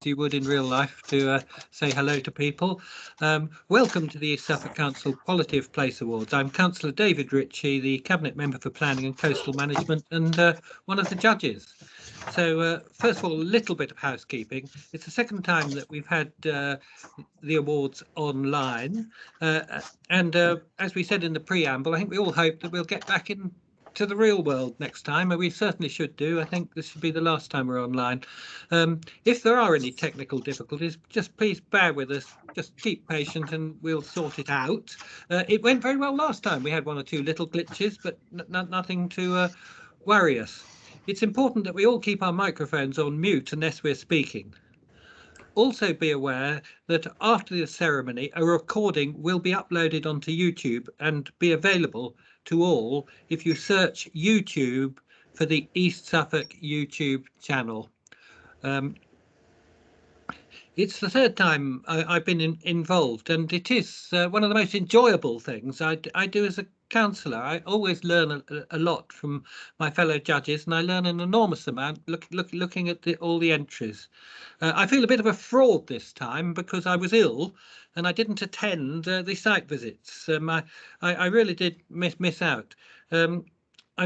you would in real life to say hello to people. Welcome to the East Suffolk Council Quality of Place Awards. I'm Councillor David Ritchie, the Cabinet Member for Planning and Coastal Management and one of the judges. So first of all, a little bit of housekeeping. It's the second time that we've had the awards online. And as we said in the preamble, I think we all hope that we'll get back into the real world next time, and we certainly should do. I think this should be the last time we're online. If there are any technical difficulties, just please bear with us. Just keep patient and we'll sort it out. It went very well last time. We had one or two little glitches, but nothing to worry us. It's important that we all keep our microphones on mute unless we're speaking. Also be aware that after the ceremony, a recording will be uploaded onto YouTube and be available to all if you search YouTube for the East Suffolk YouTube channel. It's the third time I've been involved, and it is one of the most enjoyable things I do as a councillor. I always learn a lot from my fellow judges, and I learn an enormous amount looking at all the entries. I feel a bit of a fraud this time because I was ill and I didn't attend the site visits. I really did miss out. I'm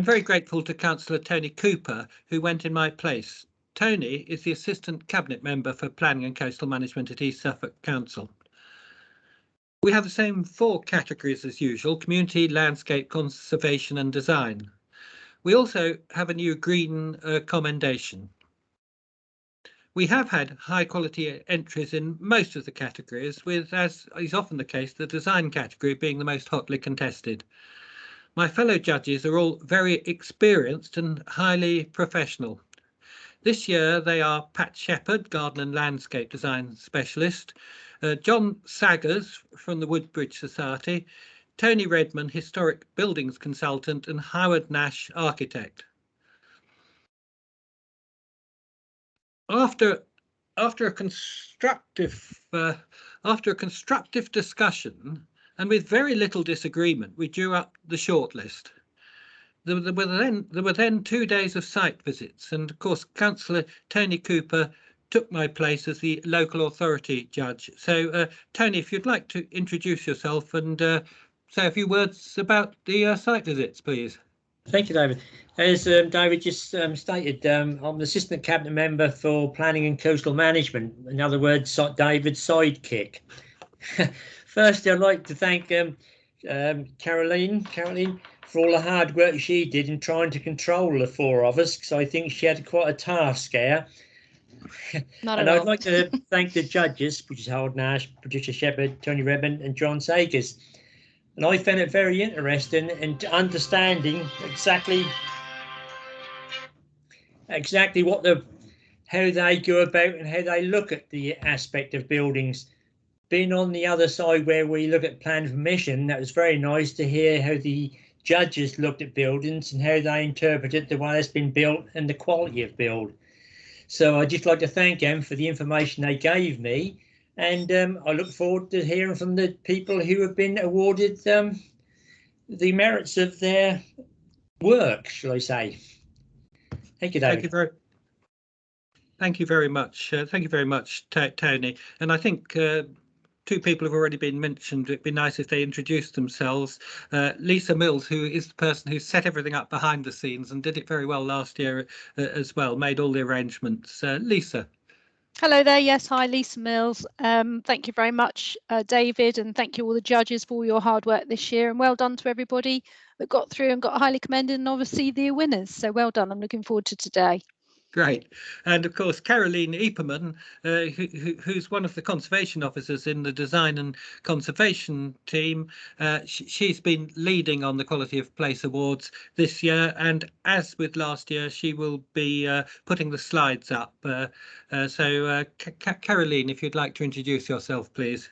very grateful to Councillor Tony Cooper, who went in my place. Tony is the Assistant Cabinet Member for Planning and Coastal Management at East Suffolk Council. We have the same 4 categories as usual: community, landscape, conservation and design. We also have a new green commendation. We have had high quality entries in most of the categories, with, as is often the case, the design category being the most hotly contested. My fellow judges are all very experienced and highly professional. This year they are Pat Shepherd, Garden and Landscape Design Specialist, John Saggers from the Woodbridge Society, Tony Redman, Historic Buildings Consultant, and Howard Nash, Architect. After a constructive discussion and with very little disagreement, we drew up the shortlist. There were then 2 days of site visits, and of course Councillor Tony Cooper took my place as the local authority judge. So Tony, if you'd like to introduce yourself and say a few words about the site visits, please. Thank you, David. As David just stated, I'm the Assistant Cabinet Member for Planning and Coastal Management, in other words, David's sidekick. Firstly, I'd like to thank Caroline for all the hard work she did in trying to control the 4 of us, because I think she had quite a task there. Not and at I'd all. like to thank the judges, which is Howard Nash, Patricia Shepherd, Tony Redman and John Saggers. And I found it very interesting and understanding exactly how they go about and how they look at the aspect of buildings. Being on the other side where we look at plan permission, that was very nice to hear how the judges looked at buildings and how they interpreted the way it's been built and the quality of build. So I'd just like to thank them for the information they gave me, and I look forward to hearing from the people who have been awarded the merits of their work, shall I say. Thank you, David. Thank you very much. Thank you very much, Tony. And I think 2 people have already been mentioned. It'd be nice if they introduced themselves. Lisa Mills, who is the person who set everything up behind the scenes and did it very well last year as well, made all the arrangements. Lisa. Hello there. Yes, hi, Lisa Mills. Thank you very much, David, and thank you all the judges for all your hard work this year, and well done to everybody that got through and got highly commended, and obviously the winners. So well done. I'm looking forward to today. Great. And of course, Caroline Eperman, who's one of the conservation officers in the design and conservation team. She's been leading on the Quality of Place Awards this year. And as with last year, she will be putting the slides up. Caroline, if you'd like to introduce yourself, please.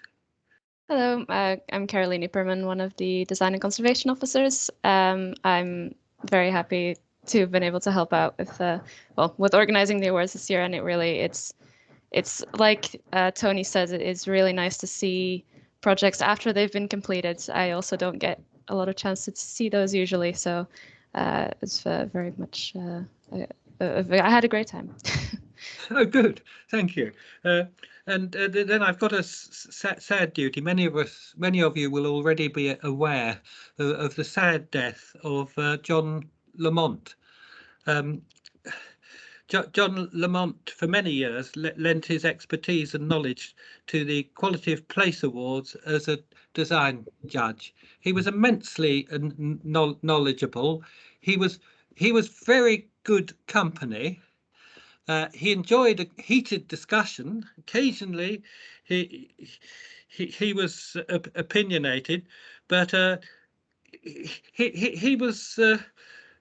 Hello, I'm Caroline Eperman, one of the design and conservation officers. I'm very happy to have been able to help out with organizing the awards this year, and it's like Tony says, it is really nice to see projects after they've been completed. I also don't get a lot of chance to see those usually, so it's very much I had a great time. Oh, good. Thank you. Then I've got a sad duty. Many of you will already be aware of the sad death of John Lamont. John Lamont, for many years, lent his expertise and knowledge to the Quality of Place Awards as a design judge. He was immensely knowledgeable. He was very good company. He enjoyed a heated discussion. Occasionally, he was opinionated, but he was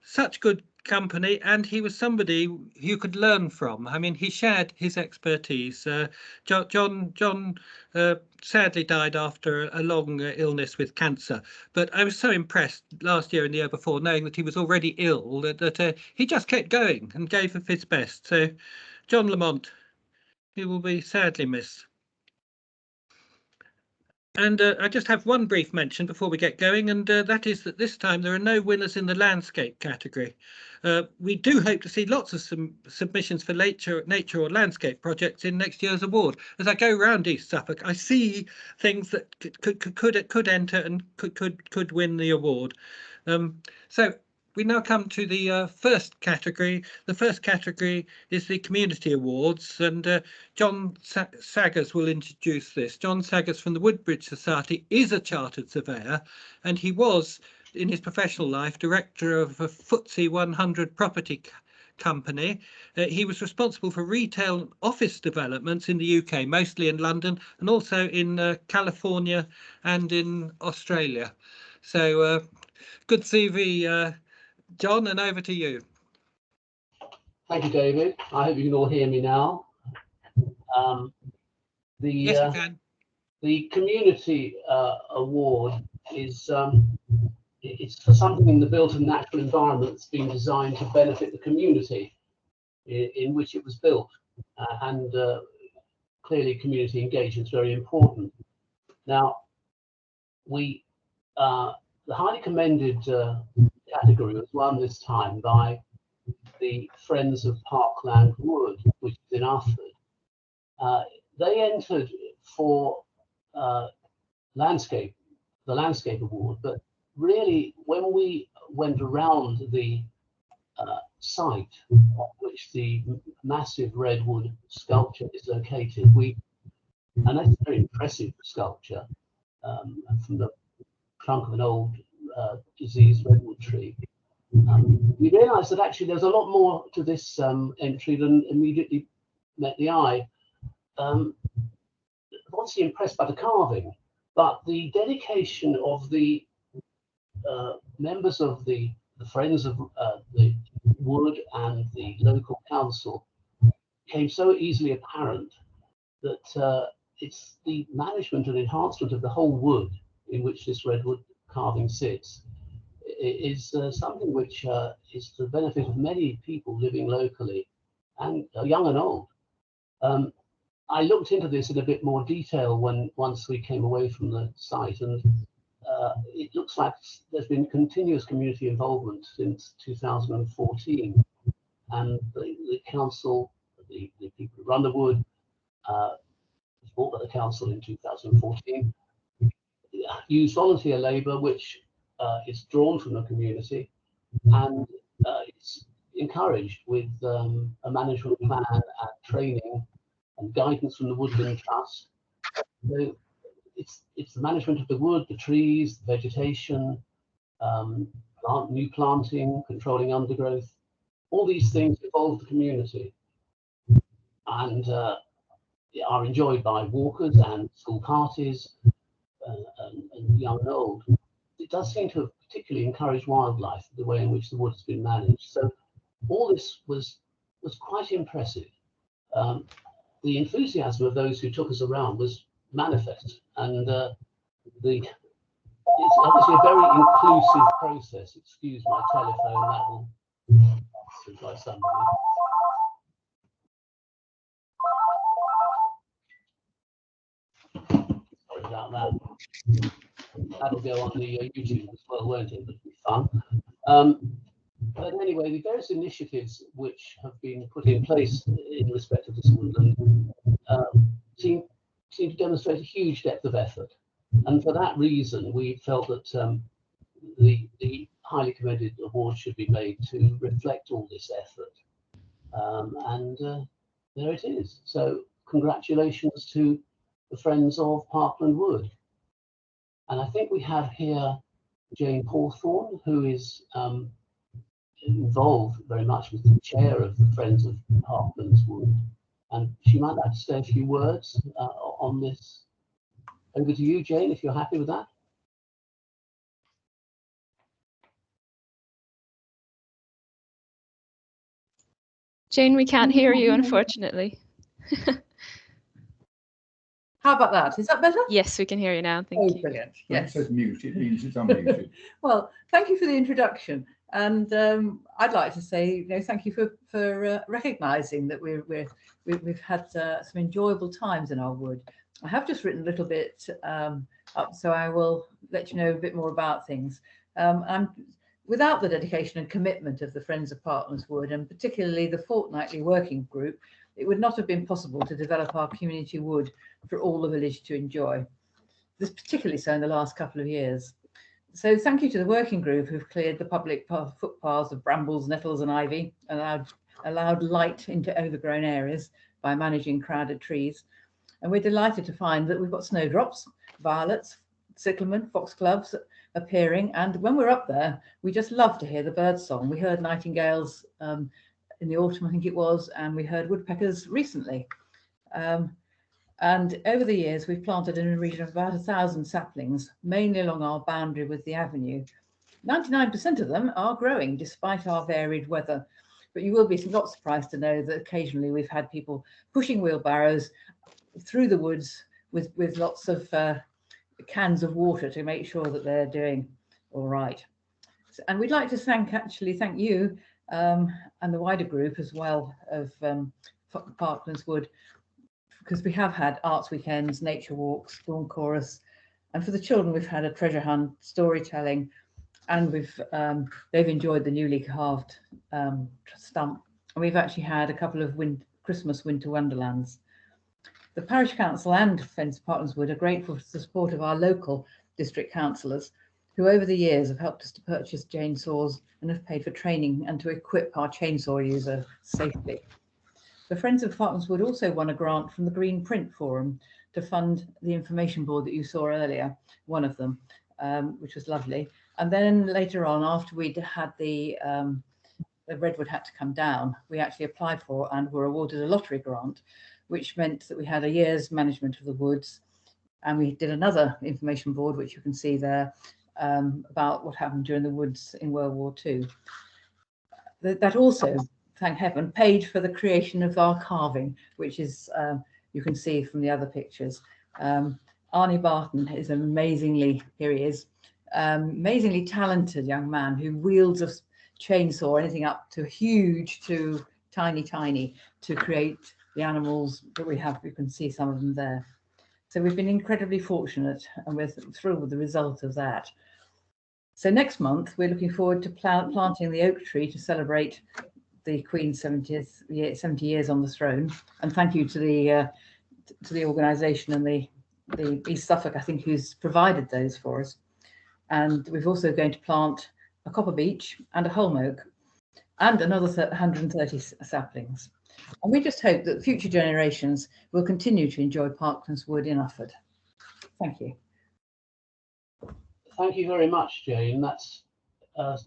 such good company, and he was somebody you could learn from. I mean, he shared his expertise. John sadly died after a long illness with cancer, but I was so impressed last year and the year before, knowing that he was already ill, that he just kept going and gave of his best. So John Lamont, he will be sadly missed. And I just have one brief mention before we get going, and that is that this time there are no winners in the landscape category. We do hope to see lots of submissions for nature or landscape projects in next year's award. As I go around East Suffolk, I see things that could enter and could win the award. So we now come to the first category. The first category is the Community Awards, and John Saggers will introduce this. John Saggers from the Woodbridge Society is a chartered surveyor, and he was, in his professional life, director of a FTSE 100 property company. He was responsible for retail office developments in the UK, mostly in London, and also in California and in Australia. So good CV, John, and over to you. Thank you, David. I hope you can all hear me now. Yes, we can. The Community Award is it's for something in the built and natural environment that's been designed to benefit the community in which it was built, and clearly community engagement is very important. Now, the highly commended category was won this time by the Friends of Parkland Wood, which is in Ufford. They entered for the Landscape Award, but really when we went around the site on which the massive redwood sculpture is located, and that's a very impressive sculpture from the trunk of an old diseased redwood tree. We realised that actually there's a lot more to this entry than immediately met the eye. Obviously impressed by the carving, but the dedication of the members of the Friends of the Wood and the local council became so easily apparent that it's the management and enhancement of the whole wood in which this redwood carving sits is something which is to the benefit of many people living locally, and young and old. I looked into this in a bit more detail once we came away from the site, and it looks like there's been continuous community involvement since 2014, and the council, the people who run the wood, was bought by the council in 2014, use volunteer labour, which is drawn from the community, and it's encouraged with a management plan and training and guidance from the Woodland Trust. So it's the management of the wood, the trees, the vegetation, new planting, controlling undergrowth. All these things involve the community and are enjoyed by walkers and school parties and young and old. It does seem to have particularly encouraged wildlife, the way in which the wood has been managed. So all this was quite impressive. The enthusiasm of those who took us around was manifest, and it's obviously a very inclusive process. Excuse my telephone, that will by somebody. Sorry about that. That'll go on the YouTube as well, won't it? It'll be fun. But anyway, the various initiatives which have been put in place in respect of this woodland seem to demonstrate a huge depth of effort. And for that reason, we felt that the highly commended award should be made to reflect all this effort. There it is. So congratulations to the Friends of Parkland Wood. And I think we have here Jane Hawthorne, who is involved very much with the chair of the Friends of Parklands Wood. And she might like to say a few words on this. Over to you, Jane, if you're happy with that. Jane, we can't hear you, unfortunately. How about that? Is that better? Yes, we can hear you now. Thank you. Brilliant. When it says mute, it means it's unmuted. Well, thank you for the introduction. And I'd like to say, thank you for recognising that we've had some enjoyable times in our wood. I have just written a little bit up, so I will let you know a bit more about things. And without the dedication and commitment of the Friends of Parklands Wood, and particularly the fortnightly working group, it would not have been possible to develop our community wood for all the village to enjoy. This particularly so in the last couple of years. So thank you to the working group who've cleared the public footpaths of brambles, nettles and ivy, and allowed light into overgrown areas by managing crowded trees. And we're delighted to find that we've got snowdrops, violets, cyclamen, foxgloves appearing. And when we're up there, we just love to hear the bird song. We heard nightingales in the autumn, I think it was, and we heard woodpeckers recently. And over the years, we've planted in a region of about 1,000 saplings, mainly along our boundary with the avenue. 99% of them are growing despite our varied weather. But you will be not surprised to know that occasionally we've had people pushing wheelbarrows through the woods with lots of cans of water to make sure that they're doing all right. And we'd like to thank you and the wider group as well of Parklands Wood, because we have had arts weekends, nature walks, dawn chorus, and for the children we've had a treasure hunt, storytelling, and they've enjoyed the newly carved stump, and we've actually had a couple of Christmas winter wonderlands. The parish council and Friends of Parklands Wood are grateful for the support of our local district councillors, who over the years have helped us to purchase chainsaws and have paid for training and to equip our chainsaw user safely. The Friends of Parklands Wood also won a grant from the Green Print Forum to fund the information board that you saw earlier, one of them, which was lovely. And then later on, after we'd had the redwood had to come down, we actually applied for and were awarded a lottery grant, which meant that we had a year's management of the woods. And we did another information board, which you can see there, about what happened during the woods in World War II. That also, thank heaven, paid for the creation of our carving, which is, you can see from the other pictures. Arnie Barton is amazingly talented young man who wields a chainsaw, anything up to huge to tiny, to create the animals that we have. You can see some of them there. So we've been incredibly fortunate, and we're thrilled with the result of that. So next month, we're looking forward to planting the oak tree to celebrate the Queen's 70 years on the throne. And thank you to the organisation and the East Suffolk, I think, who's provided those for us. And we're also going to plant a copper beech and a holm oak and another 130 saplings. And we just hope that future generations will continue to enjoy Parklands Wood in Ufford. Thank you. Thank you very much, Jane. That's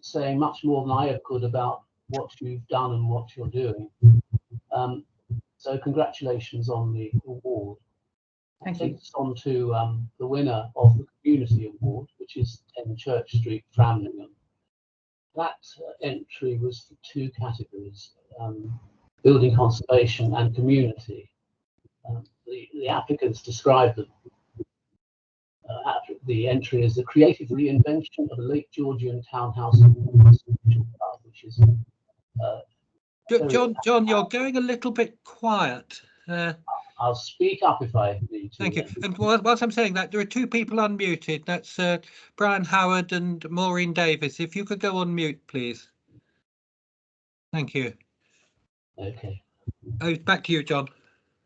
saying much more than I could about what you've done and what you're doing. So congratulations on the award. Thank Takes you. us on to the winner of the Community Award, which is 10 Church Street, Framlingham. That entry was for 2 categories, building conservation and community. The applicants described the entry as the creative reinvention of a late Georgian townhouse, which is John, you're going a little bit quiet. I'll speak up if I need to. Thank you. And whilst I'm saying that, there are 2 people unmuted. That's Brian Howard and Maureen Davis. If you could go on mute, please. Thank you. Okay. Oh, back to you, John.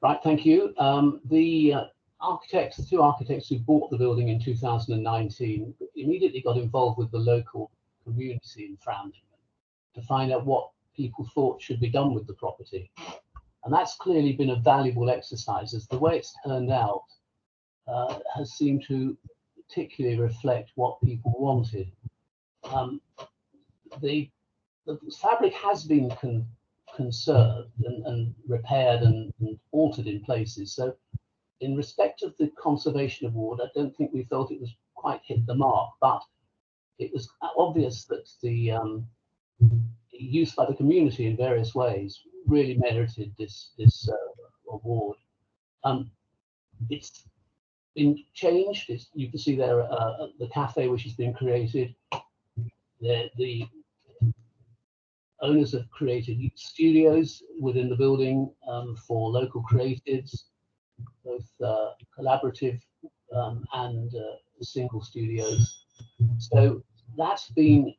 Right, thank you. The two architects who bought the building in 2019 immediately got involved with the local community in Framlingham to find out what people thought should be done with the property. And that's clearly been a valuable exercise, as the way it's turned out has seemed to particularly reflect what people wanted. The fabric has been conserved and repaired and altered in places. So in respect of the Conservation Award, I don't think we felt it was quite hit the mark, but it was obvious that the use by the community in various ways really merited this award. It's been changed. You can see there the cafe which has been created. The owners have created studios within the building for local creatives, both collaborative and single studios. So that's been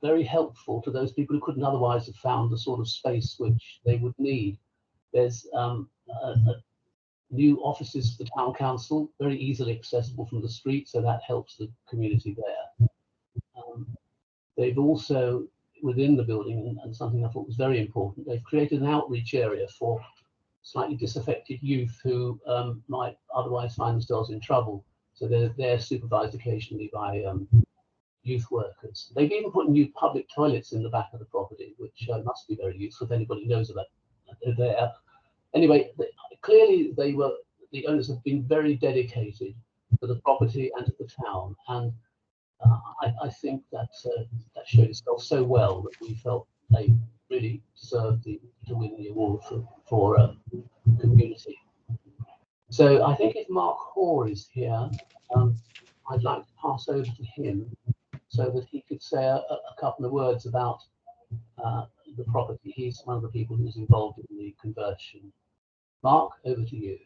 very helpful to those people who couldn't otherwise have found the sort of space which they would need. There's new offices for the town council, very easily accessible from the street, so that helps the community there. They've also, within the building, and something I thought was very important, they've created an outreach area for slightly disaffected youth who might otherwise find themselves in trouble. So they're supervised occasionally by youth workers. They've even put new public toilets in the back of the property, which must be very useful if anybody knows about it. They're there. Anyway, clearly the owners have been very dedicated to the property and to the town, and I think that that showed itself so well that we felt they really deserved to win the award for community. So I think if Mark Hoare is here, I'd like to pass over to him so that he could say a couple of words about the property. He's one of the people who's involved in the conversion. Mark, over to you.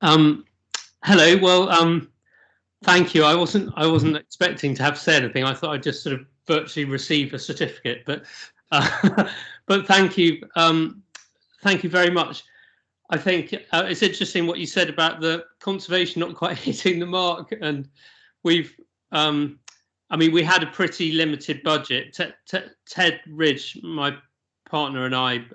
Hello. Well, thank you. I wasn't expecting to have to say anything. I thought I'd just sort of virtually receive a certificate, but but thank you. Thank you very much. I think it's interesting what you said about the conservation not quite hitting the mark, and we've. I mean, we had a pretty limited budget. Ted Ridge, my partner, and I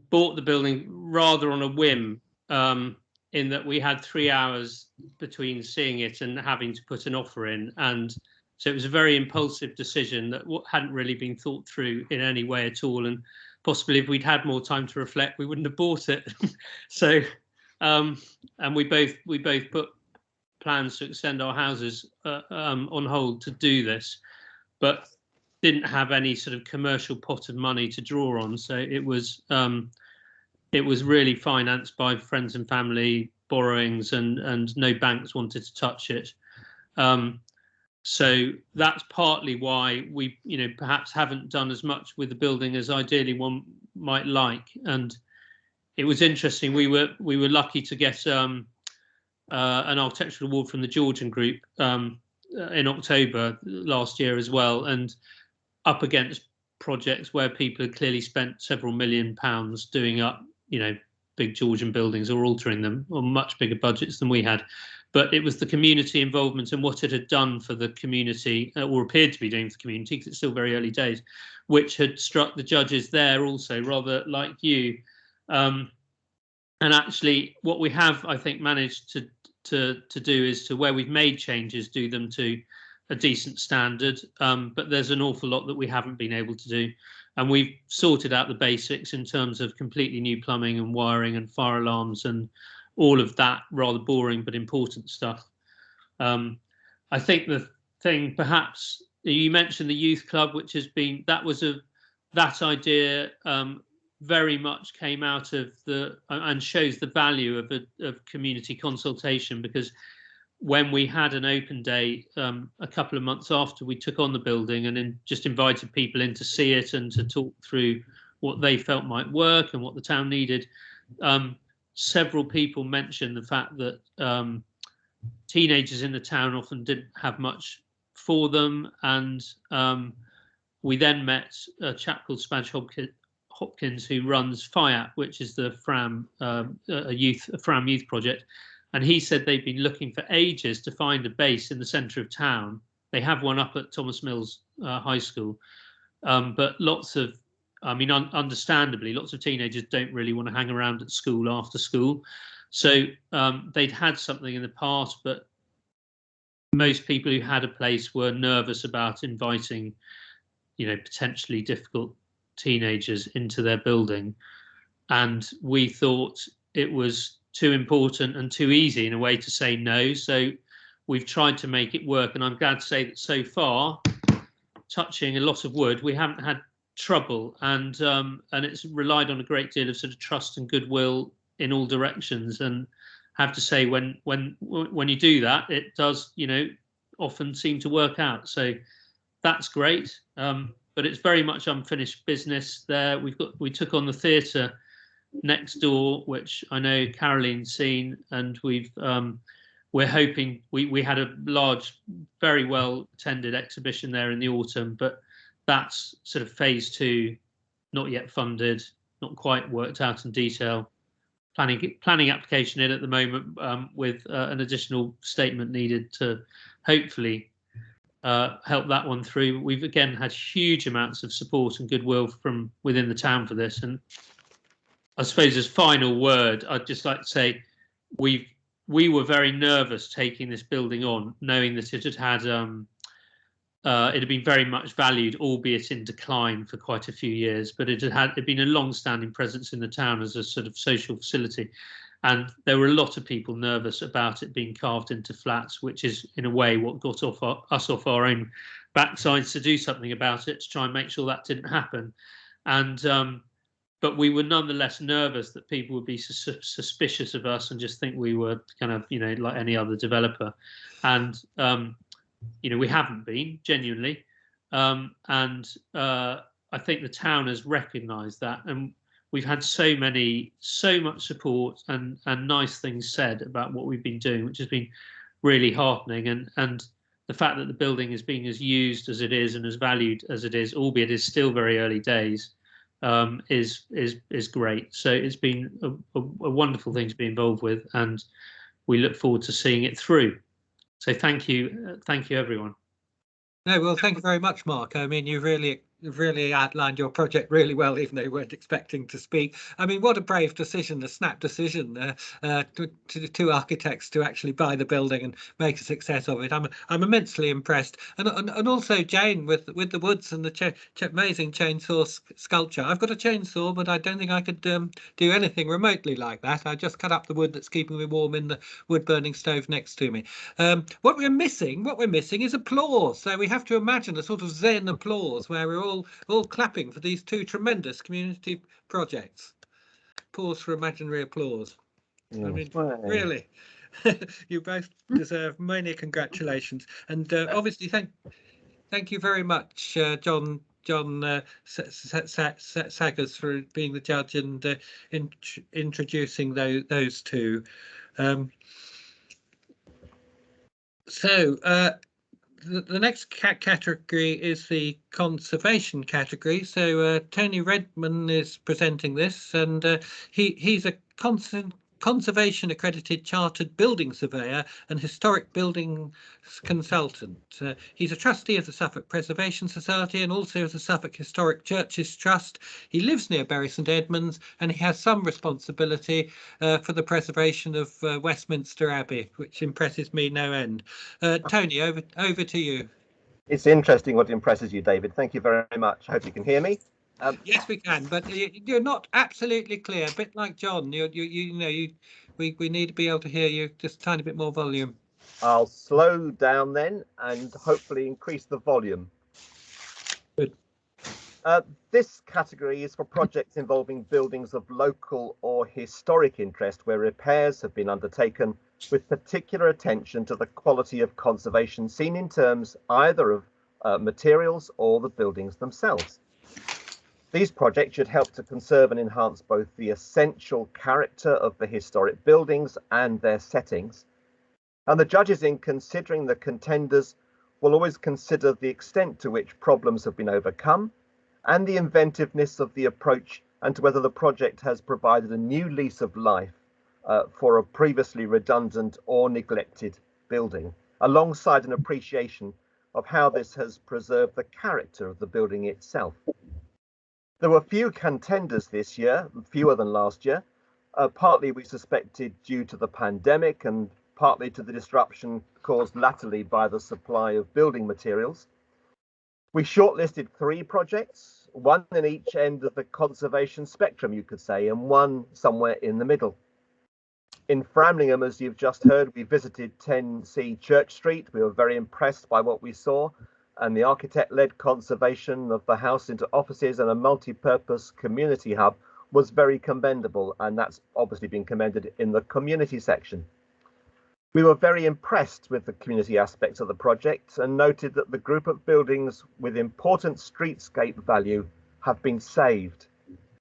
bought the building rather on a whim, in that we had 3 hours between seeing it and having to put an offer in. And so it was a very impulsive decision that hadn't really been thought through in any way at all. And possibly if we'd had more time to reflect, we wouldn't have bought it. So, and we both put plans to extend our houses on hold to do this, but didn't have any sort of commercial pot of money to draw on. So it was really financed by friends and family borrowings, and no banks wanted to touch it. So that's partly why we, perhaps haven't done as much with the building as ideally one might like. And it was interesting. We were lucky to get an architectural award from the Georgian Group in October last year as well, and up against projects where people had clearly spent several £1 million doing up, big Georgian buildings or altering them on much bigger budgets than we had. But it was the community involvement and what it had done for the community, or appeared to be doing for the community, because it's still very early days, which had struck the judges there also, rather like you. And actually, what we have, I think, managed to do is to, where we've made changes, do them to a decent standard. But there's an awful lot that we haven't been able to do. And we've sorted out the basics in terms of completely new plumbing and wiring and fire alarms and all of that rather boring but important stuff. I think the thing, perhaps, you mentioned the youth club, which has been, that idea very much came out of and shows the value of community consultation, because when we had an open day a couple of months after we took on the building, and then just invited people in to see it and to talk through what they felt might work and what the town needed, several people mentioned the fact that teenagers in the town often didn't have much for them, and we then met a chap called Spadge Hopkins, who runs FIAP, which is the Fram Fram youth project, and he said they've been looking for ages to find a base in the centre of town. They have one up at Thomas Mills High School, but lots of, I mean, understandably, lots of teenagers don't really want to hang around at school after school. So they'd had something in the past, but most people who had a place were nervous about inviting, you know, potentially difficult teenagers into their building. And we thought it was too important and too easy in a way to say no. So we've tried to make it work. And I'm glad to say that so far, touching a lot of wood, we haven't had trouble, and it's relied on a great deal of sort of trust and goodwill in all directions. And have to say, when you do that, it does, you know, often seem to work out. So that's great. But it's very much unfinished business there. We took on the theatre next door, which I know Caroline's seen, and we're hoping, we had a large, very well attended exhibition there in the autumn, but that's sort of phase 2, not yet funded, not quite worked out in detail. Planning application in at the moment, with an additional statement needed to hopefully help that one through. We've again had huge amounts of support and goodwill from within the town for this. And I suppose as final word, I'd just like to say we were very nervous taking this building on, knowing that it had been very much valued, albeit in decline for quite a few years, but it had been a long-standing presence in the town as a sort of social facility. And there were a lot of people nervous about it being carved into flats, which is in a way what got us off our own backsides to do something about it, to try and make sure that didn't happen. And but we were nonetheless nervous that people would be suspicious of us and just think we were kind of, you know, like any other developer. And you know, we haven't been, genuinely. I think the town has recognised that, and we've had so much support and nice things said about what we've been doing, which has been really heartening. And the fact that the building is being as used as it is and as valued as it is, albeit it's still very early days, is great. So it's been a wonderful thing to be involved with, and we look forward to seeing it through. So thank you everyone. No, well, thank you very much, Mark. I mean, you've really outlined your project really well, even though you weren't expecting to speak. I mean, what a brave decision, a snap decision to the two architects to actually buy the building and make a success of it. I'm immensely impressed, and also Jane with the woods and the amazing chainsaw sculpture. I've got a chainsaw, but I don't think I could do anything remotely like that. I just cut up the wood that's keeping me warm in the wood burning stove next to me. What we're missing is applause. So we have to imagine a sort of Zen applause where we're all clapping for these two tremendous community projects. Pause for imaginary applause. I mean, really, you both deserve many congratulations, and obviously thank you very much, John Saggers, for being the judge and introducing those two. The next category is the conservation category. So Tony Redman is presenting this, and he's a conservation accredited chartered building surveyor and historic buildings consultant. He's a trustee of the Suffolk Preservation Society and also of the Suffolk Historic Churches Trust. He lives near Bury St Edmunds, and he has some responsibility for the preservation of Westminster Abbey, which impresses me no end. Tony, over to you. It's interesting what impresses you, David. Thank you very much. I hope you can hear me. Yes, we can, but you're not absolutely clear. A bit like John, we need to be able to hear you. Just a tiny bit more volume. I'll slow down then and hopefully increase the volume. Good. This category is for projects involving buildings of local or historic interest where repairs have been undertaken with particular attention to the quality of conservation seen in terms either of materials or the buildings themselves. These projects should help to conserve and enhance both the essential character of the historic buildings and their settings. And the judges, in considering the contenders, will always consider the extent to which problems have been overcome and the inventiveness of the approach, and to whether the project has provided a new lease of life for a previously redundant or neglected building, alongside an appreciation of how this has preserved the character of the building itself. There were few contenders this year, fewer than last year, partly we suspected due to the pandemic and partly to the disruption caused latterly by the supply of building materials. We shortlisted 3 projects, one in each end of the conservation spectrum, you could say, and one somewhere in the middle. In Framlingham, as you've just heard, we visited 10C Church Street. We were very impressed by what we saw, and the architect-led conservation of the house into offices and a multi-purpose community hub was very commendable, and that's obviously been commended in the community section. We were very impressed with the community aspects of the project and noted that the group of buildings with important streetscape value have been saved.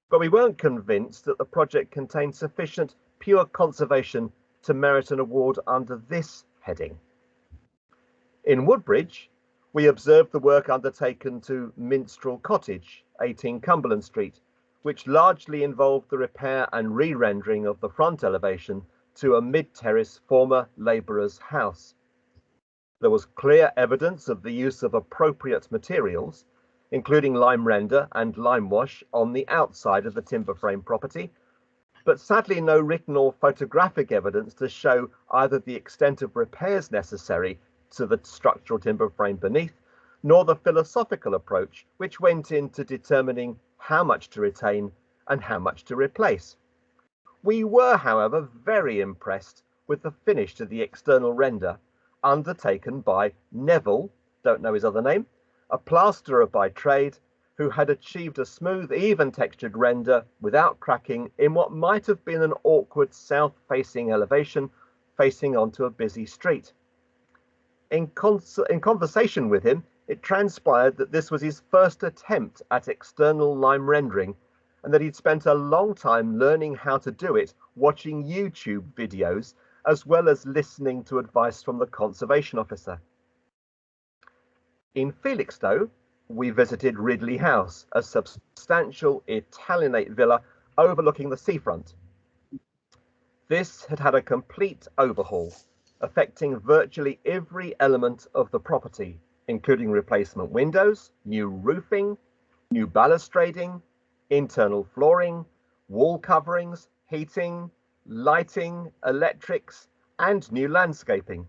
But we weren't convinced that the project contained sufficient pure conservation to merit an award under this heading. In Woodbridge, we observed the work undertaken to Minstrel Cottage, 18 Cumberland Street, which largely involved the repair and re-rendering of the front elevation to a mid-terrace former labourer's house. There was clear evidence of the use of appropriate materials, including lime render and lime wash on the outside of the timber frame property, but sadly no written or photographic evidence to show either the extent of repairs necessary to the structural timber frame beneath, nor the philosophical approach which went into determining how much to retain and how much to replace. We were, however, very impressed with the finish to the external render undertaken by Neville, don't know his other name, a plasterer by trade, who had achieved a smooth, even textured render without cracking in what might have been an awkward south-facing elevation facing onto a busy street. In conversation with him, it transpired that this was his first attempt at external lime rendering, and that he'd spent a long time learning how to do it, watching YouTube videos, as well as listening to advice from the conservation officer. In Felixstowe, we visited Ridley House, a substantial Italianate villa overlooking the seafront. This had had a complete overhaul, affecting virtually every element of the property, including replacement windows, new roofing, new balustrading, internal flooring, wall coverings, heating, lighting, electrics, and new landscaping,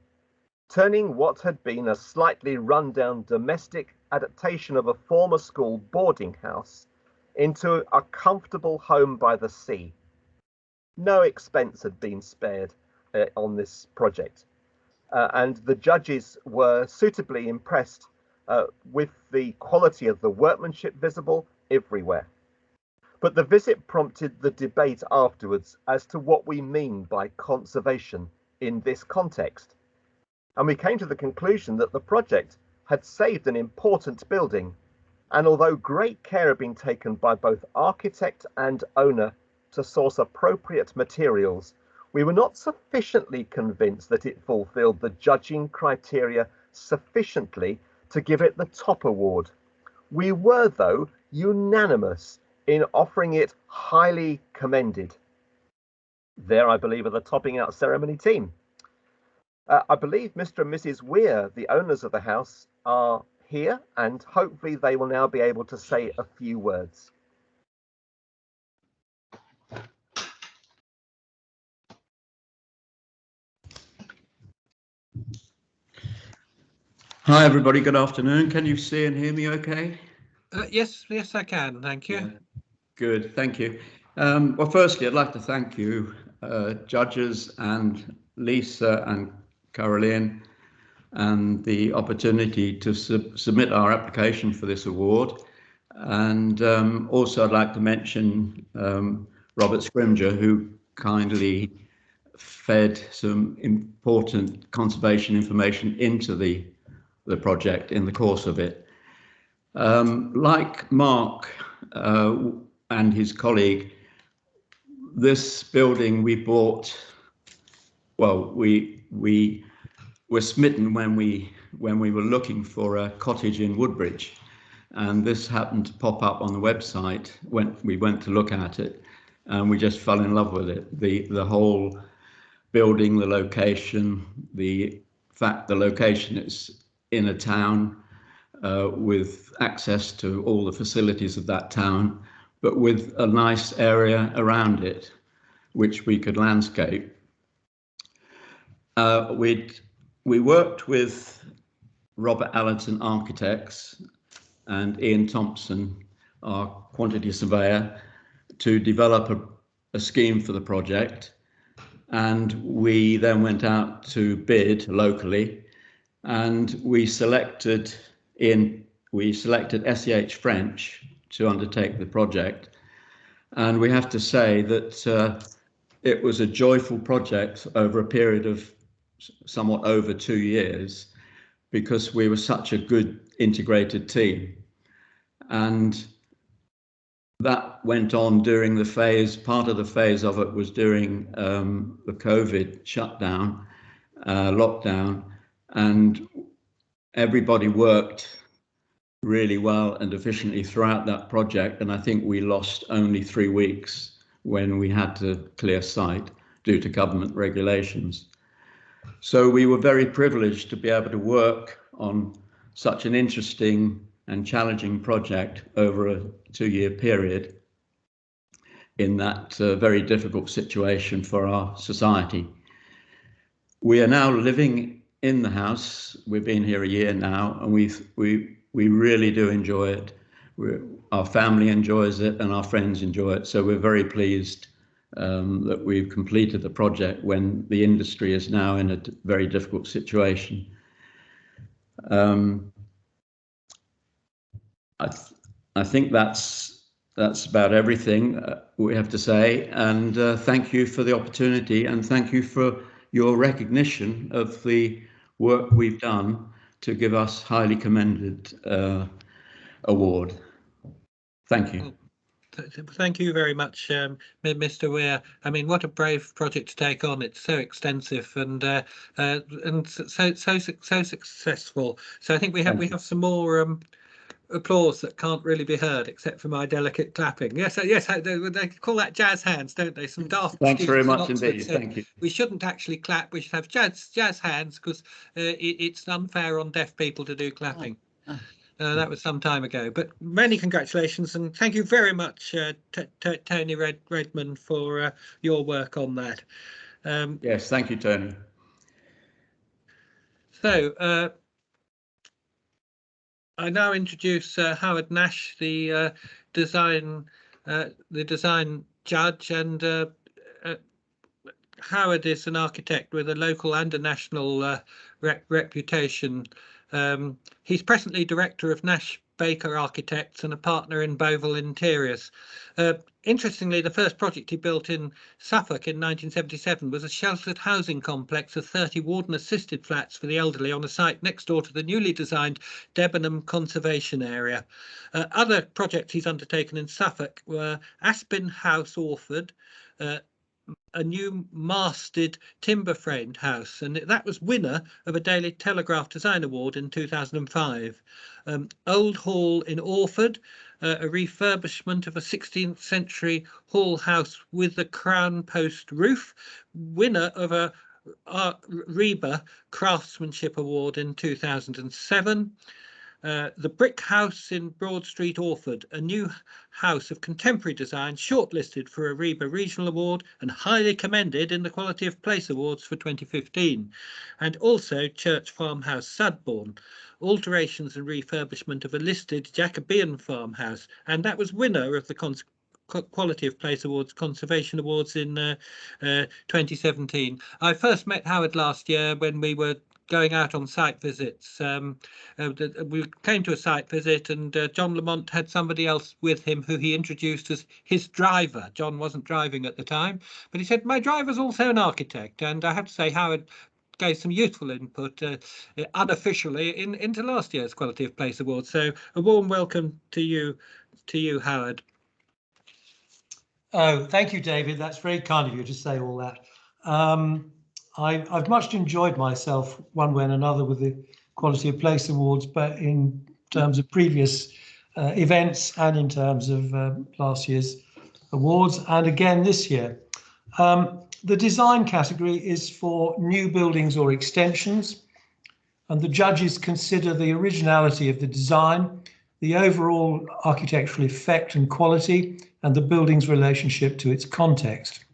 turning what had been a slightly run-down domestic adaptation of a former school boarding house into a comfortable home by the sea. No expense had been spared on this project, and the judges were suitably impressed with the quality of the workmanship visible everywhere. But the visit prompted the debate afterwards as to what we mean by conservation in this context. And we came to the conclusion that the project had saved an important building, and although great care had been taken by both architect and owner to source appropriate materials, we were not sufficiently convinced that it fulfilled the judging criteria sufficiently to give it the top award. We were, though, unanimous in offering it highly commended. There, I believe, are the topping out ceremony team. I believe Mr. and Mrs. Weir, the owners of the house, are here, and hopefully they will now be able to say a few words. Hi everybody, good afternoon. Can you see and hear me okay? Yes, I can, thank you. Yeah. Good, thank you. Well, firstly, I'd like to thank you, judges and Lisa and Caroline, and the opportunity to submit our application for this award. And also I'd like to mention Robert Scrimger, who kindly fed some important conservation information into the project in the course of it. Like Mark and his colleague, this building we bought, well, we were smitten when we when we were looking for a cottage in Woodbridge, and this happened to pop up on the website when we went to look at it, and we just fell in love with it. The whole building, the location, the fact the location is in a town with access to all the facilities of that town, but with a nice area around it, which we could landscape. We worked with Robert Allerton Architects and Ian Thompson, our quantity surveyor, to develop a scheme for the project. And we then went out to bid locally, and we selected SEH French to undertake the project. And we have to say that it was a joyful project over a period of somewhat over 2 years, because we were such a good integrated team. And that went on during the phase, part of the phase of it was during the COVID shutdown, lockdown, and everybody worked really well and efficiently throughout that project. And I think we lost only 3 weeks when we had to clear site due to government regulations. So we were very privileged to be able to work on such an interesting and challenging project over a 2-year period in that very difficult situation for our society. We are now living in the house. We've been here a year now, and we really do enjoy it. Our family enjoys it and our friends enjoy it. So we're very pleased that we've completed the project when the industry is now in a very difficult situation. I think that's about everything we have to say, and thank you for the opportunity, and thank you for your recognition of the work we've done to give us highly commended award. Thank you. Thank you very much, Mr. Weir. I mean, what a brave project to take on. It's so extensive and so successful. So I think we have some more applause that can't really be heard except for my delicate clapping. Yes, yes, they call that jazz hands, don't they? Some daft. Thanks very much indeed. Thank you. We shouldn't actually clap. We should have jazz hands, because it's unfair on deaf people to do clapping. That was some time ago, but many congratulations, and thank you very much, Tony Redman, for your work on that. Yes, thank you, Tony. So I now introduce Howard Nash, the design judge, and Howard is an architect with a local and a national reputation. He's presently director of Nash Baker Architects and a partner in Bovell Interiors. Interestingly, the first project he built in Suffolk in 1977 was a sheltered housing complex of 30 warden-assisted flats for the elderly on a site next door to the newly designed Debenham Conservation Area. Other projects he's undertaken in Suffolk were Aspin House, Orford, a new masted timber-framed house, and that was winner of a Daily Telegraph Design Award in 2005. Old Hall in Orford, a refurbishment of a 16th century hall house with a crown post roof, winner of a REBA Craftsmanship Award in 2007. The Brick House in Broad Street, Orford, a new house of contemporary design, shortlisted for a REBA Regional Award and highly commended in the Quality of Place Awards for 2015. And also Church Farmhouse, Sudbourne, alterations and refurbishment of a listed Jacobean farmhouse, and that was winner of the Quality of Place Awards Conservation Awards in 2017. I first met Howard last year when we were going out on site visits. We came to a site visit, and John Lamont had somebody else with him who he introduced as his driver. John wasn't driving at the time, but he said, my driver's also an architect. And I have to say, Howard gave some useful input unofficially into last year's Quality of Place Awards. So a warm welcome to you, Howard. Oh, thank you, David. That's very kind of you to say all that. I've much enjoyed myself one way and another with Quality of Place Awards, but in terms of previous events and in terms of last year's awards, and again this year. The design category is for new buildings or extensions, and the judges consider the originality of the design, the overall architectural effect and quality, and the building's relationship to its context.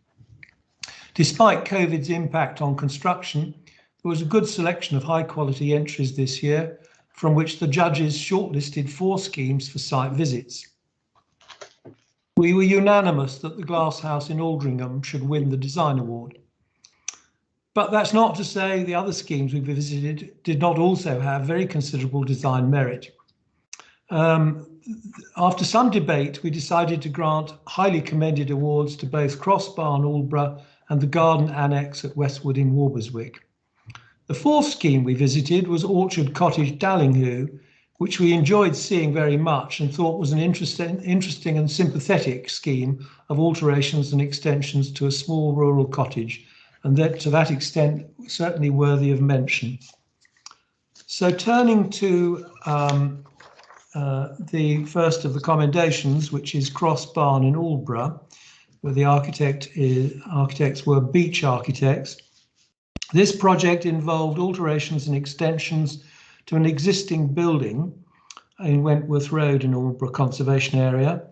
Despite COVID's impact on construction, there was a good selection of high quality entries this year, from which the judges shortlisted 4 schemes for site visits. We were unanimous that the Glass House in Aldringham should win the design award. But that's not to say the other schemes we visited did not also have very considerable design merit. After some debate, we decided to grant highly commended awards to both Crossbar in Aldborough and the Garden Annex at Westwood in Walberswick. The 4th scheme we visited was Orchard Cottage, Dallinghu, which we enjoyed seeing very much and thought was an interesting and sympathetic scheme of alterations and extensions to a small rural cottage, and that to that extent certainly worthy of mention. So turning to the first of the commendations, which is Cross Barn in Aldborough, where the architects were Beach Architects. This project involved alterations and extensions to an existing building in Wentworth Road in Aldborough Conservation Area.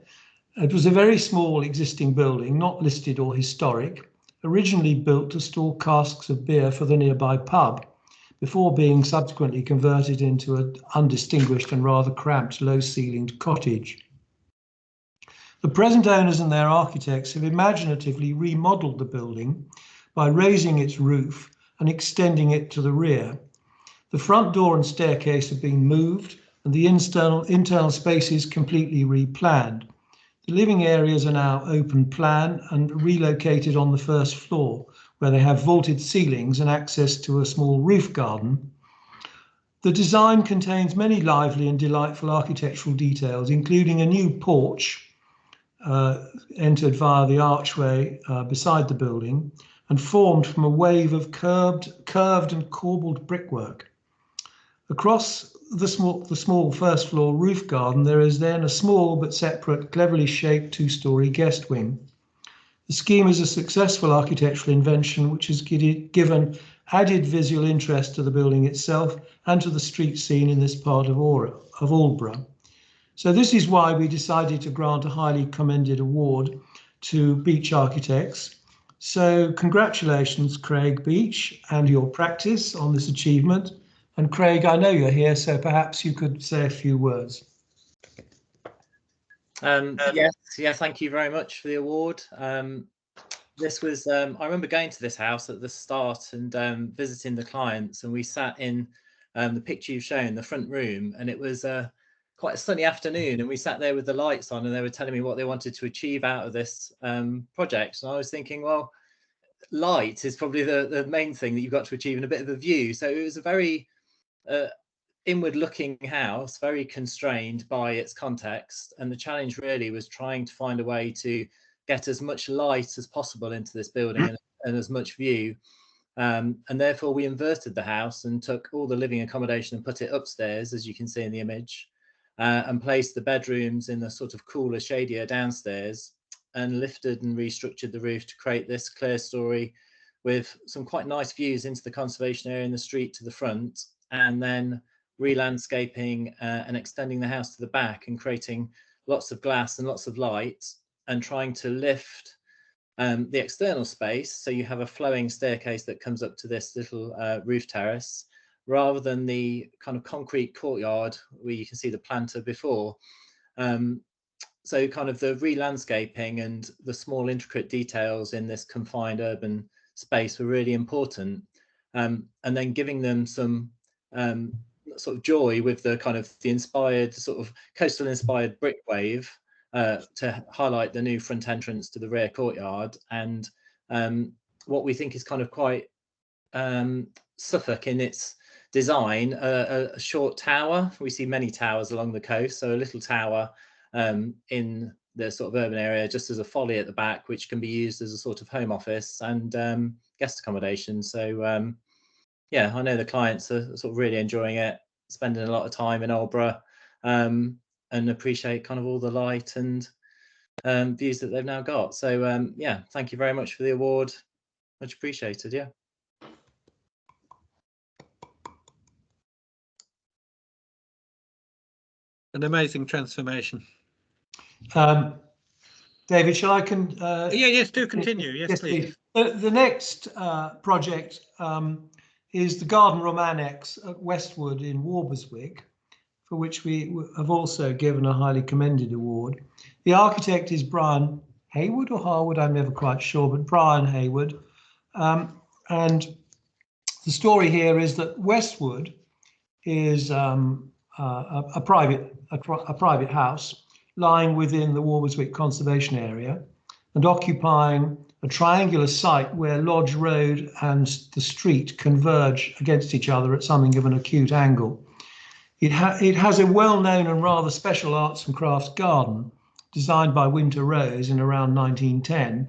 It was a very small existing building, not listed or historic, originally built to store casks of beer for the nearby pub, before being subsequently converted into an undistinguished and rather cramped low-ceilinged cottage. The present owners and their architects have imaginatively remodelled the building by raising its roof and extending it to the rear. The front door and staircase have been moved and the internal spaces completely replanned. The living areas are now open plan and relocated on the first floor, where they have vaulted ceilings and access to a small roof garden. The design contains many lively and delightful architectural details, including a new porch entered via the archway beside the building and formed from a wave of curved and corbelled brickwork. Across the small first floor roof garden, there is then a small but separate, cleverly shaped 2-storey guest wing. The scheme is a successful architectural invention which has given added visual interest to the building itself and to the street scene in this part of Aldborough. So this is why we decided to grant a highly commended award to Beach Architects. So congratulations, Craig Beach, and your practice on this achievement. And Craig, I know you're here, so perhaps you could say a few words. Yes, thank you very much for the award. This was, I remember going to this house at the start and visiting the clients, and we sat in the picture you've shown, the front room, and it was quite a sunny afternoon, and we sat there with the lights on, and they were telling me what they wanted to achieve out of this project. And I was thinking, well, light is probably the main thing that you've got to achieve, and a bit of a view. So it was a very inward looking house, very constrained by its context, and the challenge really was trying to find a way to get as much light as possible into this building and as much view, and therefore we inverted the house and took all the living accommodation and put it upstairs, as you can see in the image, and placed the bedrooms in the sort of cooler, shadier downstairs, and lifted and restructured the roof to create this clear story with some quite nice views into the conservation area in the street to the front, and then re-landscaping and extending the house to the back and creating lots of glass and lots of light, and trying to lift the external space so you have a flowing staircase that comes up to this little roof terrace, rather than the kind of concrete courtyard where you can see the planter before. So kind of the re-landscaping and the small intricate details in this confined urban space were really important, and then giving them some sort of joy with the kind of the inspired sort of coastal inspired brick wave to highlight the new front entrance to the rear courtyard, and what we think is kind of quite Suffolk in its design, a short tower. We see many towers along the coast, so a little tower in the sort of urban area just as a folly at the back, which can be used as a sort of home office and guest accommodation. So yeah, I know the clients are sort of really enjoying it, spending a lot of time in Aldborough, and appreciate kind of all the light and views that they've now got. So yeah, thank you very much for the award. Much appreciated. Yeah. An amazing transformation. David, shall I yes, do continue. Yes, please. The next project is the Garden Room Annex at Westwood in Walberswick, for which we have also given a highly commended award. The architect is Brian Hayward or Harwood, I'm never quite sure, but Brian Hayward. And the story here is that Westwood is a private house lying within the Walberswick Conservation Area and occupying a triangular site where Lodge Road and the street converge against each other at something of an acute angle. It has a well-known and rather special arts and crafts garden designed by Winter Rose in around 1910,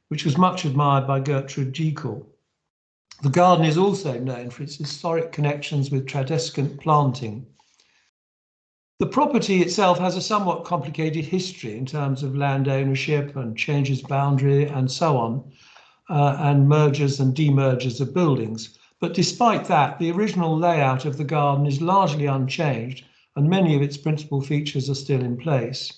which was much admired by Gertrude Jekyll. The garden is also known for its historic connections with Tradescant planting. The property itself has a somewhat complicated history in terms of land ownership and changes boundary and so on, and mergers and demergers of buildings. But despite that, the original layout of the garden is largely unchanged and many of its principal features are still in place.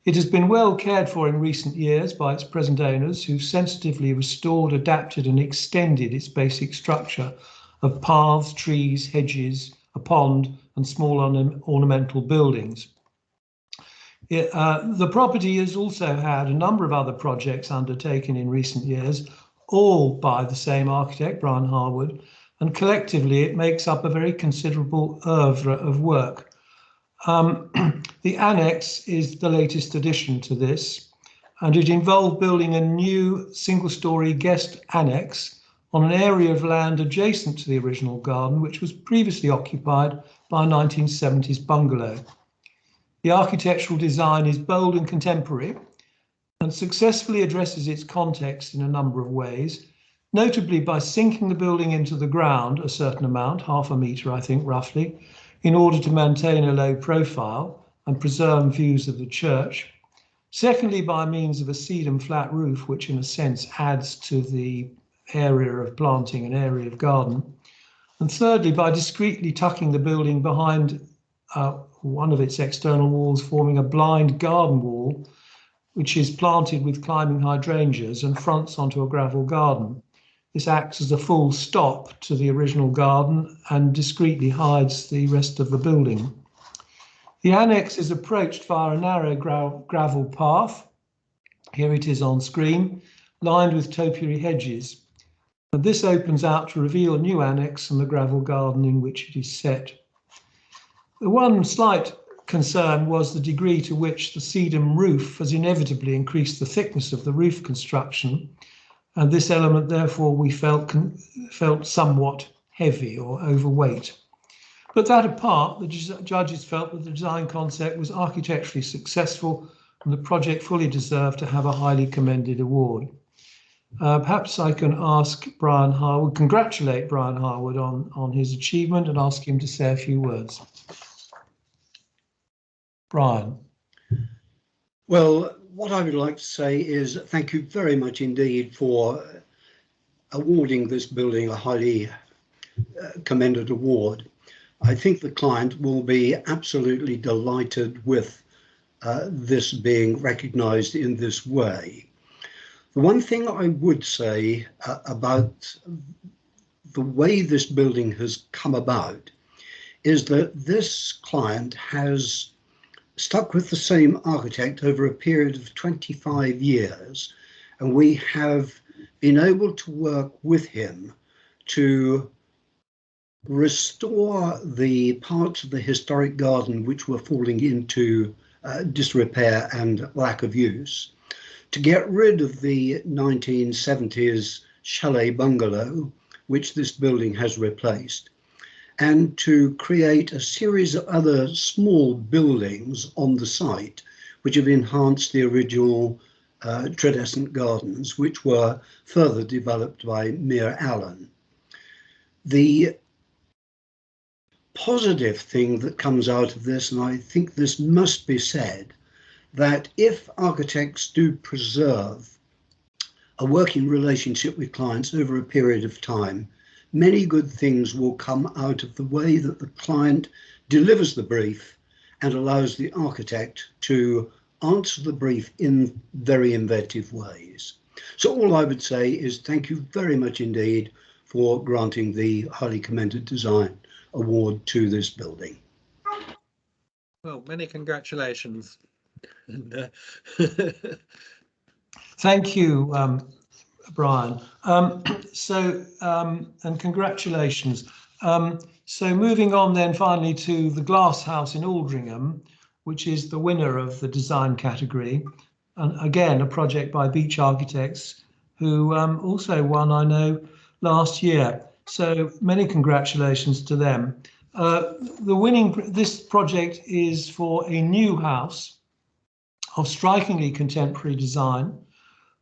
It has been well cared for in recent years by its present owners, who sensitively restored, adapted and extended its basic structure of paths, trees, hedges, a pond and small ornamental buildings. The property has also had a number of other projects undertaken in recent years, all by the same architect, Brian Harwood, and collectively it makes up a very considerable oeuvre of work. The annex is the latest addition to this, and it involved building a new single-storey guest annex on an area of land adjacent to the original garden, which was previously occupied by a 1970s bungalow. The architectural design is bold and contemporary and successfully addresses its context in a number of ways, notably by sinking the building into the ground a certain amount, half a metre, I think, roughly, in order to maintain a low profile and preserve views of the church. Secondly, by means of a sedum flat roof, which in a sense adds to the area of planting and area of garden. And thirdly, by discreetly tucking the building behind one of its external walls, forming a blind garden wall, which is planted with climbing hydrangeas and fronts onto a gravel garden. This acts as a full stop to the original garden and discreetly hides the rest of the building. The annex is approached via a narrow gravel path. Here it is on screen, lined with topiary hedges. And this opens out to reveal a new annex and the gravel garden in which it is set. The one slight concern was the degree to which the sedum roof has inevitably increased the thickness of the roof construction, and this element therefore we felt somewhat heavy or overweight. But that apart, the judges felt that the design concept was architecturally successful and the project fully deserved to have a highly commended award. Perhaps I can ask Brian Harwood, congratulate Brian Harwood on his achievement and ask him to say a few words. Brian. Well, what I would like to say is thank you very much indeed for awarding this building a highly commended award. I think the client will be absolutely delighted with this being recognised in this way. The one thing I would say about the way this building has come about is that this client has stuck with the same architect over a period of 25 years, and we have been able to work with him to restore the parts of the historic garden which were falling into disrepair and lack of use, to get rid of the 1970s chalet bungalow, which this building has replaced, and to create a series of other small buildings on the site which have enhanced the original Tradescant gardens, which were further developed by Mere Allen. The positive thing that comes out of this, and I think this must be said, that if architects do preserve a working relationship with clients over a period of time, many good things will come out of the way that the client delivers the brief and allows the architect to answer the brief in very inventive ways. So all I would say is thank you very much indeed for granting the highly commended design award to this building. Well, many congratulations. And, Thank you, Brian. And congratulations. So moving on then finally to the Glass House in Aldringham, which is the winner of the design category. And again, a project by Beach Architects, who also won, I know, last year. So many congratulations to them. This project is for a new house of strikingly contemporary design,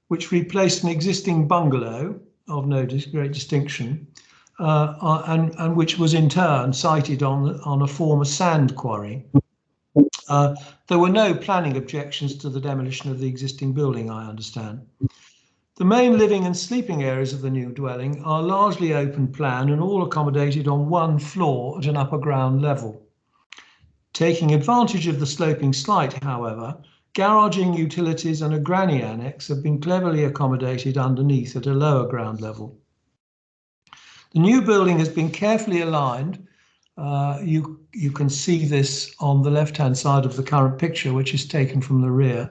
which replaced an existing bungalow of no great distinction, and which was in turn sited on a former sand quarry. There were no planning objections to the demolition of the existing building, I understand. The main living and sleeping areas of the new dwelling are largely open plan and all accommodated on one floor at an upper ground level. Taking advantage of the sloping site, however, garaging, utilities and a granny annex have been cleverly accommodated underneath at a lower ground level. The new building has been carefully aligned. You can see this on the left-hand side of the current picture, which is taken from the rear,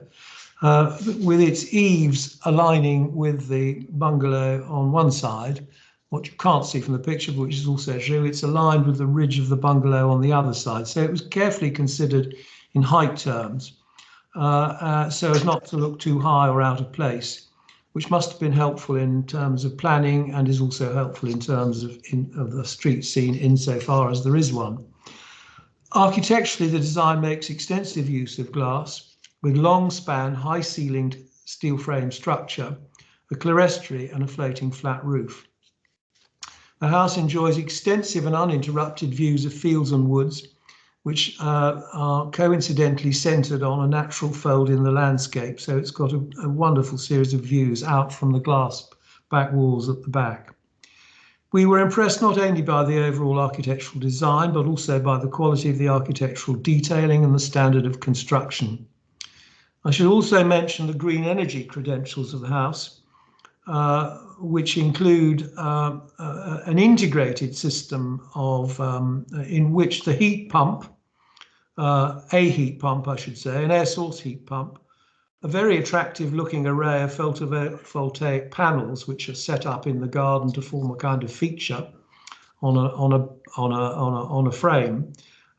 with its eaves aligning with the bungalow on one side. What you can't see from the picture, but which is also true, it's aligned with the ridge of the bungalow on the other side. So it was carefully considered in height terms, so as not to look too high or out of place, which must have been helpful in terms of planning and is also helpful in terms of the street scene insofar as there is one. Architecturally, the design makes extensive use of glass with long span, high ceilinged steel frame structure, a clerestory and a floating flat roof. The house enjoys extensive and uninterrupted views of fields and woods, which are coincidentally centred on a natural fold in the landscape. So it's got a wonderful series of views out from the glass back walls at the back. We were impressed not only by the overall architectural design, but also by the quality of the architectural detailing and the standard of construction. I should also mention the green energy credentials of the house, which include an integrated system of in which the heat pump, a heat pump, I should say, an air source heat pump, a very attractive looking array of photovoltaic panels, which are set up in the garden to form a kind of feature on a frame,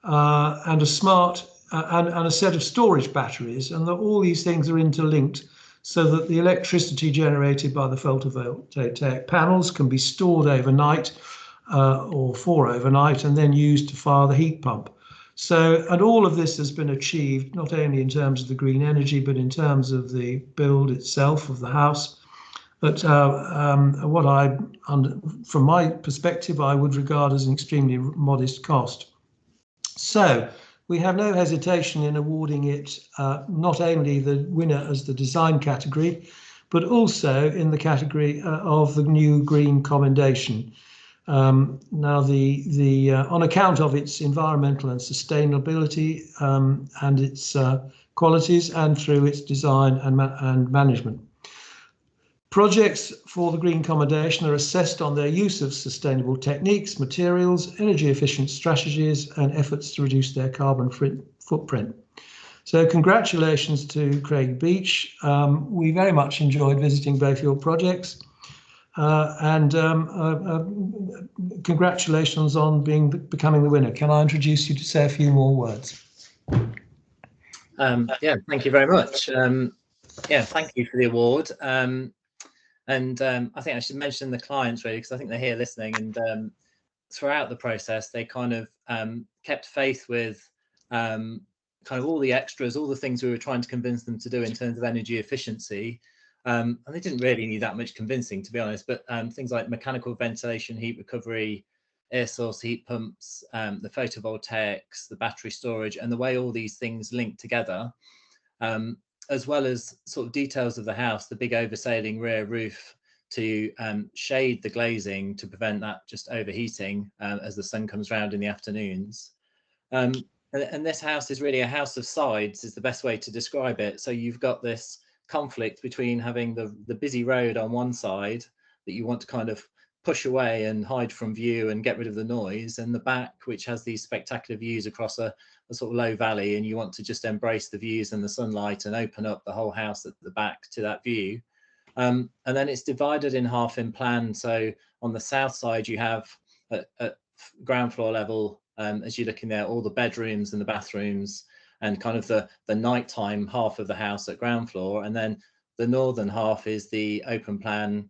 and a smart and a set of storage batteries, and that all these things are interlinked so that the electricity generated by the photovoltaic panels can be stored overnight or for overnight and then used to fire the heat pump. So, and all of this has been achieved not only in terms of the green energy, but in terms of the build itself of the house. But from my perspective, I would regard as an extremely modest cost. So we have no hesitation in awarding it not only the winner as the design category, but also in the category of the new green commendation. Now, on account of its environmental and sustainability and its qualities, and through its design and management. Projects for the green commendation are assessed on their use of sustainable techniques, materials, energy efficient strategies, and efforts to reduce their carbon footprint. So congratulations to Craig Beach. We very much enjoyed visiting both your projects. Congratulations on becoming the winner. Can I introduce you to say a few more words? Yeah, thank you very much. Yeah, thank you for the award. I think I should mention the clients really, because I think they're here listening, and throughout the process they kind of kept faith with kind of all the extras, all the things we were trying to convince them to do in terms of energy efficiency. And they didn't really need that much convincing, to be honest, but things like mechanical ventilation, heat recovery, air source heat pumps, the photovoltaics, the battery storage, and the way all these things link together, as well as sort of details of the house, the big oversailing rear roof to shade the glazing to prevent that just overheating as the sun comes round in the afternoons. And this house is really a house of sides, is the best way to describe it. So you've got this conflict between having the busy road on one side that you want to kind of push away and hide from view and get rid of the noise, and the back, which has these spectacular views across a sort of low valley, and you want to just embrace the views and the sunlight and open up the whole house at the back to that view. And then it's divided in half in plan. So on the south side, you have at ground floor level, as you're looking there, all the bedrooms and the bathrooms and kind of the nighttime half of the house at ground floor. And then the northern half is the open plan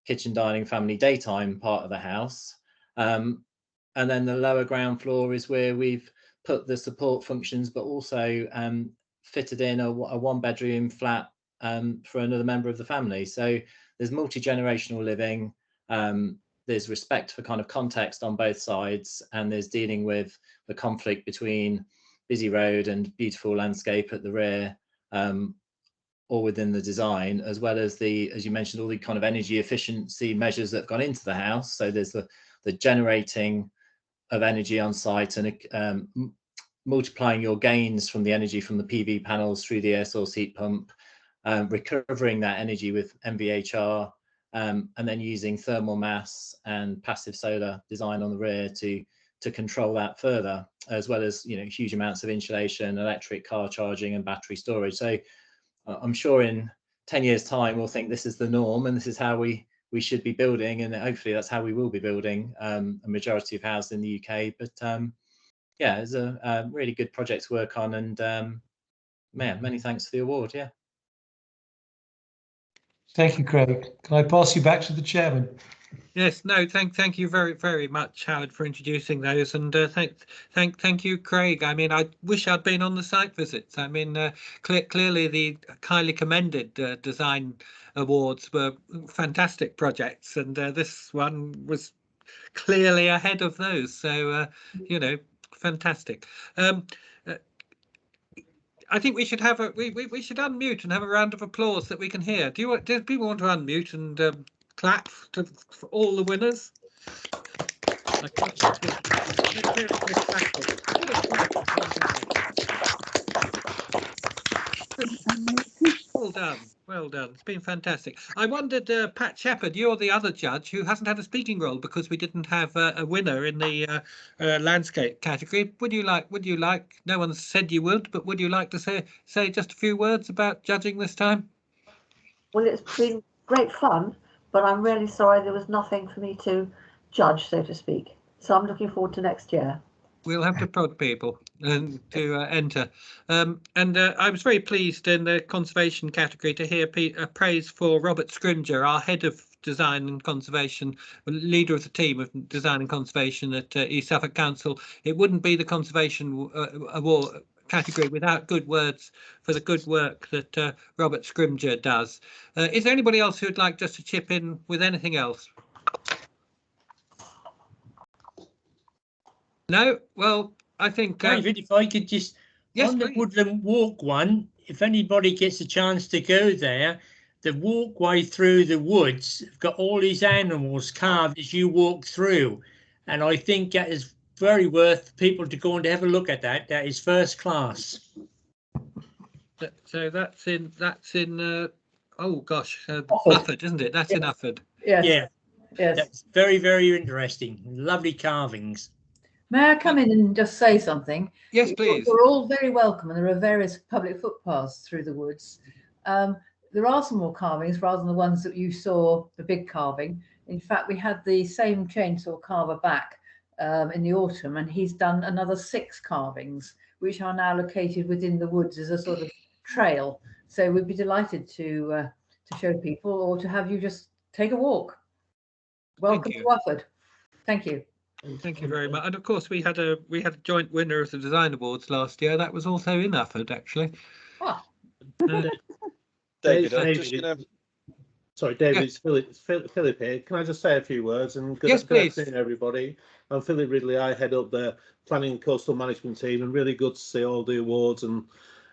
kitchen, dining, family, daytime part of the house. And then the lower ground floor is where we've put the support functions, but also fitted in a one bedroom flat for another member of the family. So there's multi-generational living, there's respect for kind of context on both sides, and there's dealing with the conflict between busy road and beautiful landscape at the rear, or within the design, as well as as you mentioned, all the kind of energy efficiency measures that have gone into the house. So there's the generating of energy on site and multiplying your gains from the energy from the PV panels through the air source heat pump, recovering that energy with MVHR, and then using thermal mass and passive solar design on the rear to control that further, as well as, you know, huge amounts of insulation, electric car charging and battery storage. So I'm sure in 10 years time we'll think this is the norm and this is how we should be building, and hopefully that's how we will be building a majority of houses in the UK. But yeah, it's a really good project to work on, and yeah, many thanks for the award. Yeah. Thank you, Craig. Can I pass you back to the chairman? Yes, no, thank you very much, Howard, for introducing those, and thank you, Craig. I mean, I wish I'd been on the site visits. I mean, clearly the highly commended design awards were fantastic projects, and this one was clearly ahead of those. So you know, fantastic. I think we should have we should unmute and have a round of applause that we can hear. Do people want to unmute and clap for all the winners? Well done, well done. It's been fantastic. I wondered, Pat Shepherd, you're the other judge who hasn't had a speaking role because we didn't have a winner in the landscape category. Would you like? No one said you would, but would you like to say just a few words about judging this time? Well, it's been great fun, but I'm really sorry there was nothing for me to judge, so to speak. So I'm looking forward to next year. We'll have to prod people to enter. And I was very pleased in the conservation category to hear praise for Robert Scrimger, our head of design and conservation, leader of the team of design and conservation at East Suffolk Council. It wouldn't be the conservation award category without good words for the good work that Robert Scrimger does. Is there anybody else who would like just to chip in with anything else? No? Well, I think... David, if I could just... Yes, on the please. Woodland Walk one, if anybody gets a chance to go there, the walkway through the woods have got all these animals carved as you walk through. And I think that is very worth people to go and have a look at that. That is first class. So that's in oh gosh, Ufford, isn't it? That's in Ufford. Yes. Yeah. Yes. That's very, very interesting. Lovely carvings. May I come in and just say something? Yes, please. You're all very welcome, and there are various public footpaths through the woods. There are some more carvings rather than the ones that you saw, the big carving. In fact, we had the same chainsaw carver back in the autumn, and he's done another 6 carvings, which are now located within the woods as a sort of trail. So we'd be delighted to show people, or to have you just take a walk. Welcome to Ufford. Thank you. Thank you very much. And of course, we had a joint winner of the design awards last year. That was also in Ufford, actually. Ah. David, I'm just going to Sorry, David, Yeah. it's Philip here. Can I just say a few words? And good, Yes, good please. afternoon, everybody. I'm Philip Ridley. I head up the Planning and Coastal Management team, and really good to see all the awards and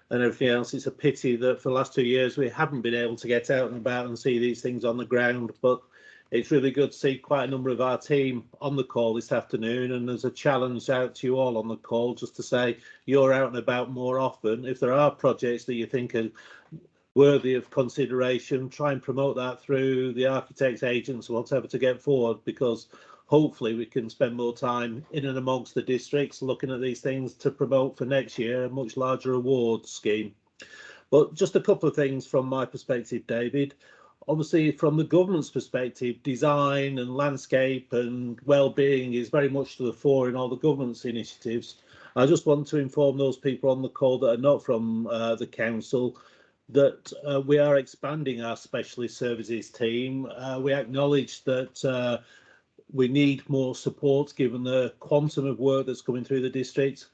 everything else. It's a pity that for the last 2 years we haven't been able to get out and about and see these things on the ground, but it's really good to see quite a number of our team on the call this afternoon, and there's a challenge out to you all on the call just to say you're out and about more often. If there are projects that you think are worthy of consideration, try and promote that through the architects, agents, or whatever to get forward, because hopefully we can spend more time in and amongst the districts looking at these things to promote for next year a much larger award scheme. But just a couple of things from my perspective, David. Obviously, from the government's perspective, design and landscape and well-being is very much to the fore in all the government's initiatives. I just want to inform those people on the call that are not from the council that we are expanding our specialist services team. We acknowledge that we need more support given the quantum of work that's coming through the district,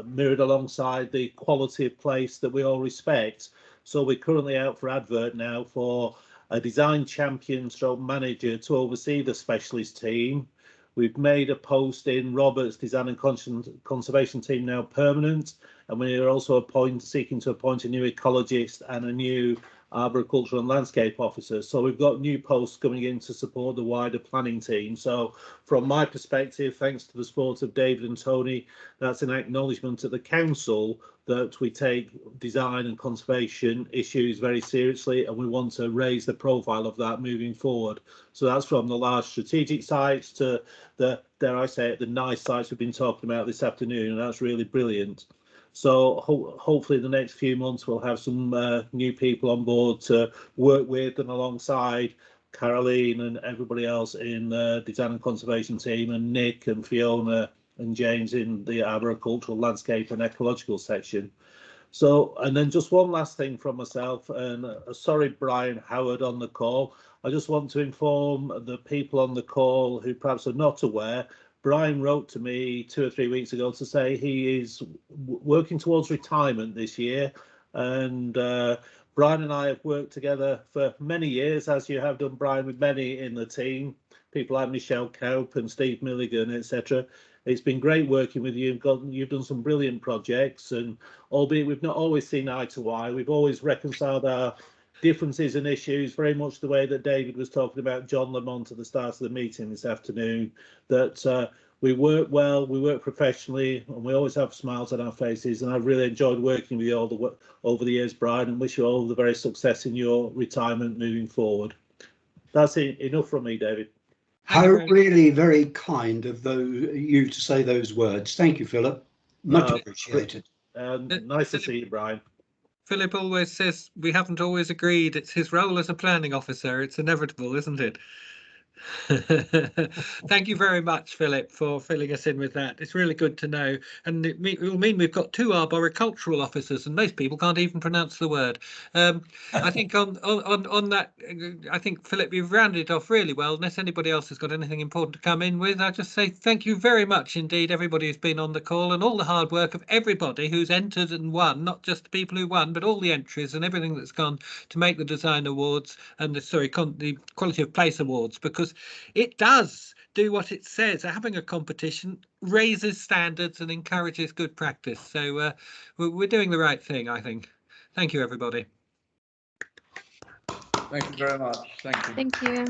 mirrored alongside the quality of place that we all respect. So we're currently out for advert now for a design champion stroke manager to oversee the specialist team. We've made a post in Robert's Design and Conservation team now permanent, and we are also seeking to appoint a new ecologist and a new arboricultural and landscape officer. So we've got new posts coming in to support the wider planning team. So from my perspective, thanks to the support of David and Tony, that's an acknowledgement at the council that we take design and conservation issues very seriously, and we want to raise the profile of that moving forward. So that's from the large strategic sites to the, dare I say it, the nice sites we've been talking about this afternoon, and that's really brilliant. So hopefully the next few months we'll have some new people on board to work with and alongside Caroline and everybody else in the design and conservation team, and Nick and Fiona and James in the arboricultural, landscape and ecological section. So, and then just one last thing from myself, and sorry Brian Howard on the call. I just want to inform the people on the call who perhaps are not aware, Brian wrote to me 2 or 3 weeks ago to say he is working towards retirement this year, and Brian and I have worked together for many years, as you have done, Brian, with many in the team, people like Michelle Kaup and Steve Milligan, etc. It's been great working with you. You've done some brilliant projects, and albeit we've not always seen eye to eye, we've always reconciled our differences and issues very much the way that David was talking about John Lamont at the start of the meeting this afternoon, that we work well, we work professionally, and we always have smiles on our faces. And I've really enjoyed working with you all over the years, Brian, and wish you all the very success in your retirement moving forward. That's enough from me, David. How really very kind of you to say those words. Thank you, Philip. Much appreciated. Nice to see you, Brian. Philip always says we haven't always agreed. It's his role as a planning officer. It's inevitable, isn't it? Thank you very much, Philip, for filling us in with that. It's really good to know, and it will mean we've got 2 arboricultural officers, and most people can't even pronounce the word. I think on that, I think Philip, you've rounded it off really well. Unless anybody else has got anything important to come in with, I just say thank you very much indeed, everybody who's been on the call, and all the hard work of everybody who's entered and won, not just the people who won, but all the entries and everything that's gone to make the design awards and the quality of place awards, because it does do what it says. Having a competition raises standards and encourages good practice. So we're doing the right thing, I think. Thank you, everybody. Thank you very much. Thank you. Thank you.